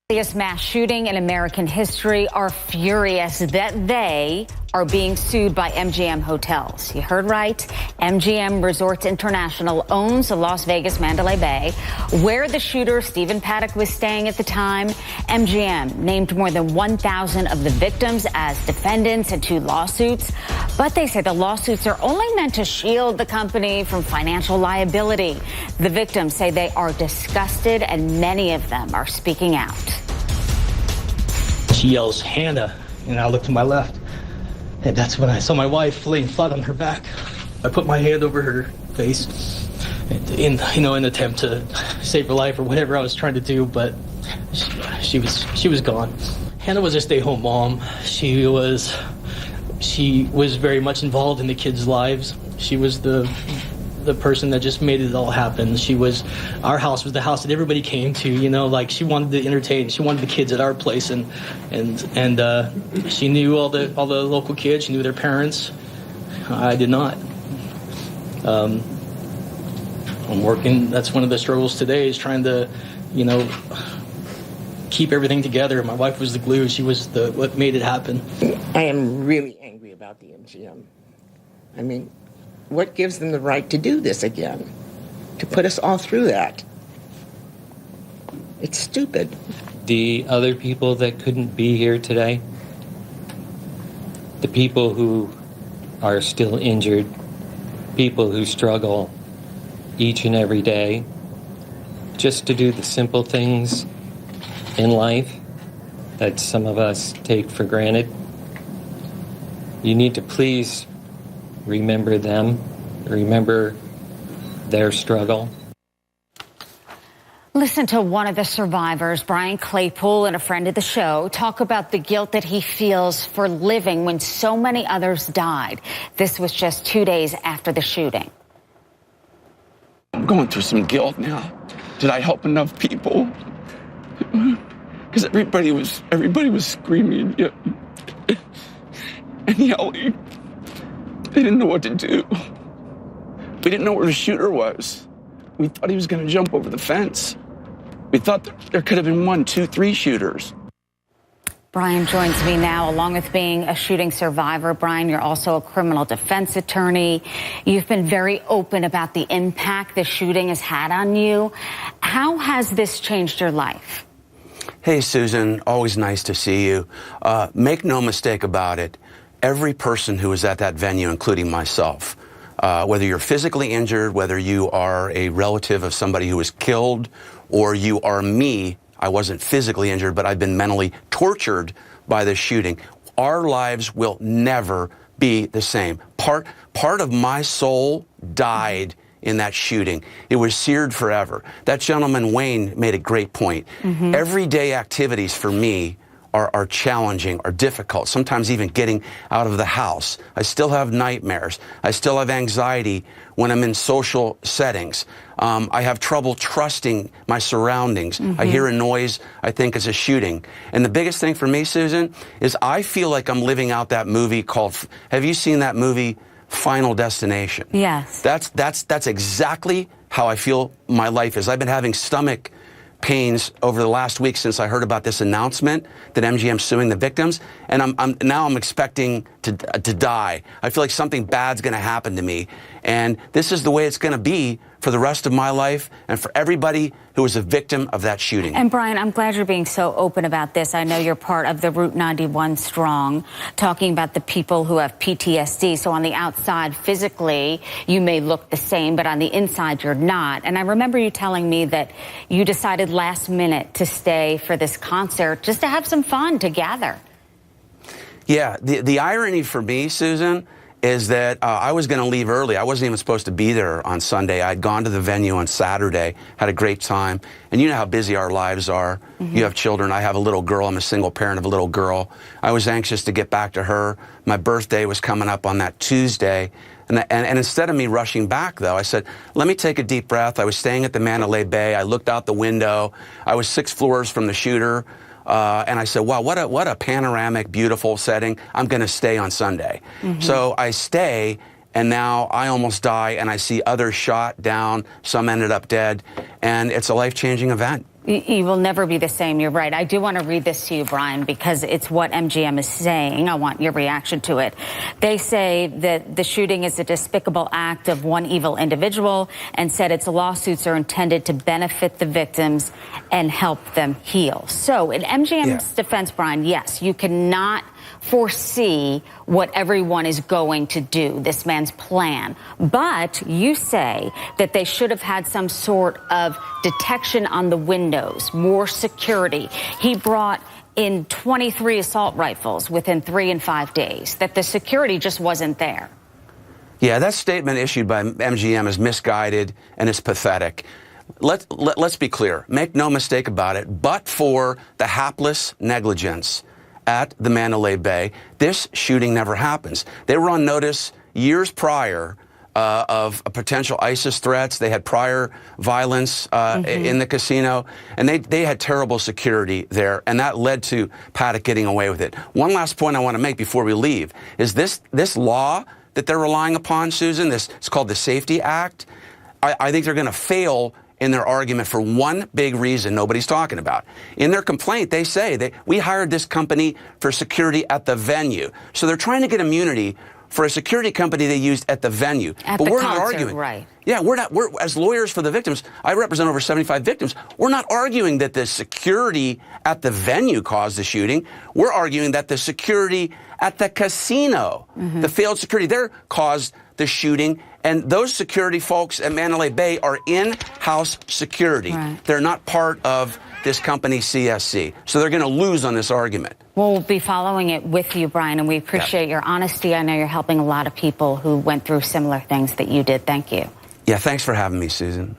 This mass shooting in American history are furious that they are being sued by MGM Hotels. You heard right. MGM Resorts International owns the Las Vegas Mandalay Bay, where the shooter Stephen Paddock was staying at the time. MGM named more than 1,000 of the victims as defendants in 2 lawsuits, but they say the lawsuits are only meant to shield the company from financial liability. The victims say they are disgusted, and many of them are speaking out. She yells, "Hannah," and I look to my left, and that's when I saw my wife laying flat on her back. I put my hand over her face in an attempt to save her life or whatever I was trying to do, but she was gone. Hannah was a stay-home mom. She was very much involved in the kids' lives. She was the person that just made it all happen. Our house was the house that everybody came to, like she wanted to entertain. She wanted the kids at our place, and she knew all the local kids. She knew their parents. I did not. I'm working. That's one of the struggles today, is trying to, keep everything together. My wife was the glue. She was what made it happen. I am really angry about the MGM. I mean, what gives them the right to do this again? To put us all through that? It's stupid. The other people that couldn't be here today, the people who are still injured, people who struggle each and every day just to do the simple things in life that some of us take for granted. You need to please remember them, remember their struggle. Listen to one of the survivors, Brian Claypool, and a friend of the show, talk about the guilt that he feels for living when so many others died. This was just 2 days after the shooting. I'm going through some guilt now. Did I help enough people? Because everybody was screaming and yelling. They didn't know what to do. We didn't know where the shooter was. We thought he was going to jump over the fence. We thought there could have been 1, 2, 3 shooters. Brian joins me now, along with being a shooting survivor. Brian, you're also a criminal defense attorney. You've been very open about the impact the shooting has had on you. How has this changed your life? Hey, Susan, always nice to see you. Make no mistake about it. Every person who was at that venue, including myself, whether you're physically injured, whether you are a relative of somebody who was killed, or you are me, I wasn't physically injured, but I've been mentally tortured by this shooting. Our lives will never be the same. Part of my soul died in that shooting. It was seared forever. That gentleman, Wayne, made a great point. Everyday activities for me are challenging, are difficult, sometimes even getting out of the house. I still have nightmares. I still have anxiety when I'm in social settings. I have trouble trusting my surroundings. I hear a noise, I think it's a shooting. And the biggest thing for me, Susan, is I feel like I'm living out that movie called, have you seen that movie, Final Destination? Yes. That's exactly how I feel my life is. I've been having stomach pains over the last week since I heard about this announcement that MGM's suing the victims, and I'm expecting to die. I feel like something bad's going to happen to me, and this is the way it's going to be for the rest of my life and for everybody who was a victim of that shooting. And Brian, I'm glad you're being so open about this. I know you're part of the Route 91 Strong, talking about the people who have PTSD. So on the outside, physically, you may look the same, but on the inside, you're not. And I remember you telling me that you decided last minute to stay for this concert just to have some fun, to gather. Yeah, the irony for me, Susan, is that I was going to leave early. I wasn't even supposed to be there on Sunday. I'd gone to the venue on Saturday, had a great time. And you know how busy our lives are. You have children. I have a little girl. I'm a single parent of a little girl. I was anxious to get back to her. My birthday was coming up on that Tuesday. And instead of me rushing back, though, I said, let me take a deep breath. I was staying at the Mandalay Bay. I looked out the window. I was 6 floors from the shooter. And I said, wow, what a panoramic, beautiful setting. I'm going to stay on Sunday. So I stay, and now I almost die, and I see others shot down. Some ended up dead, and it's a life-changing event. You will never be the same. You're right. I do want to read this to you, Brian, because it's what MGM is saying. I want your reaction to it. They say that the shooting is a despicable act of one evil individual and said its lawsuits are intended to benefit the victims and help them heal. So in MGM's defense, Brian, yes, you cannot foresee what everyone is going to do, this man's plan. But you say that they should have had some sort of detection on the windows, more security. He brought in 23 assault rifles within 3 and 5 days, that the security just wasn't there. Yeah, that statement issued by MGM is misguided and it's pathetic. Let's be clear. Make no mistake about it. But for the hapless negligence at the Mandalay Bay, this shooting never happens. They were on notice years prior of potential ISIS threats. They had prior violence in the casino, and they had terrible security there, and that led to Paddock getting away with it. One last point I want to make before we leave is this law that they're relying upon, Susan, it's called the Safety Act. I think they're going to fail in their argument for one big reason nobody's talking about. In their complaint, they say we hired this company for security at the venue. So they're trying to get immunity for a security company they used at the venue. But we're concert, not arguing. Right. Yeah, we're as lawyers for the victims, I represent over 75 victims. We're not arguing that the security at the venue caused the shooting. We're arguing that the security at the casino, the failed security there, caused the shooting. And those security folks at Mandalay Bay are in-house security. Right. They're not part of this company, CSC. So they're going to lose on this argument. We'll be following it with you, Brian, and we appreciate your honesty. I know you're helping a lot of people who went through similar things that you did. Thank you. Yeah, thanks for having me, Susan.